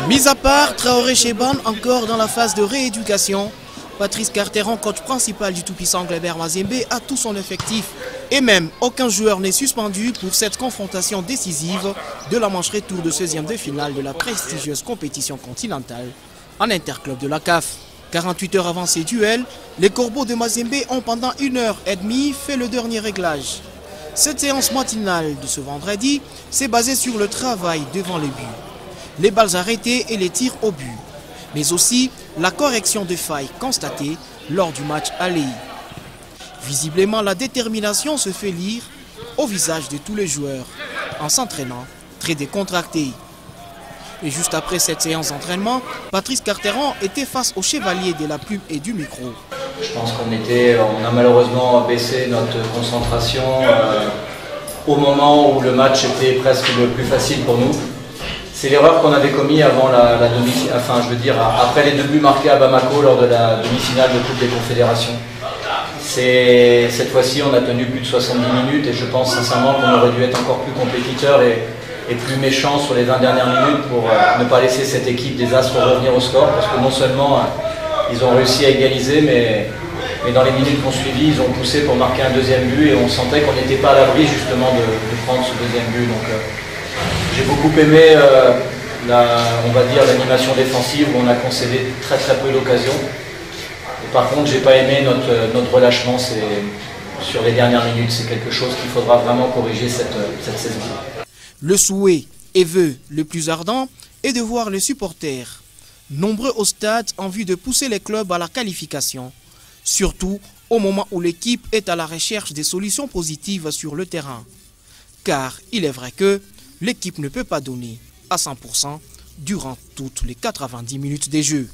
Mis à part Traoré Cheban, encore dans la phase de rééducation, Patrice Carteron, coach principal du tout-puissant Glebert Mazembe, a tout son effectif. Et même, aucun joueur n'est suspendu pour cette confrontation décisive de la manche retour de 16e de finale de la prestigieuse compétition continentale en interclub de la CAF. 48 heures avant ces duels, les Corbeaux de Mazembe ont pendant 1h30 fait le dernier réglage. Cette séance matinale de ce vendredi s'est basée sur le travail devant les buts, les balles arrêtées et les tirs au but, mais aussi la correction de failles constatées lors du match aller. Visiblement, la détermination se fait lire au visage de tous les joueurs en s'entraînant très décontractés. Et juste après cette séance d'entraînement, Patrice Carteron était face au chevalier de la plume et du micro. Je pense qu'on a malheureusement baissé notre concentration au moment où le match était presque le plus facile pour nous. C'est l'erreur qu'on avait commise avant après les 2 buts marqués à Bamako lors de la demi-finale de Coupe des Confédérations. Cette fois-ci, on a tenu plus de 70 minutes et je pense sincèrement qu'on aurait dû être encore plus compétiteur et plus méchant sur les 20 dernières minutes pour ne pas laisser cette équipe des Astres revenir au score, parce que non seulement ils ont réussi à égaliser, mais dans les minutes qui ont suivi, ils ont poussé pour marquer un 2e but et on sentait qu'on n'était pas à l'abri justement de prendre ce 2e but. Donc j'ai beaucoup aimé on va dire l'animation défensive où on a concédé très peu d'occasions. Par contre, j'ai pas aimé notre relâchement sur les dernières minutes. C'est quelque chose qu'il faudra vraiment corriger cette saison. Le souhait et vœu le plus ardent est de voir les supporters nombreux au stade en vue de pousser les clubs à la qualification, surtout au moment où l'équipe est à la recherche des solutions positives sur le terrain. Car il est vrai que l'équipe ne peut pas donner à 100% durant toutes les 90 minutes des jeux.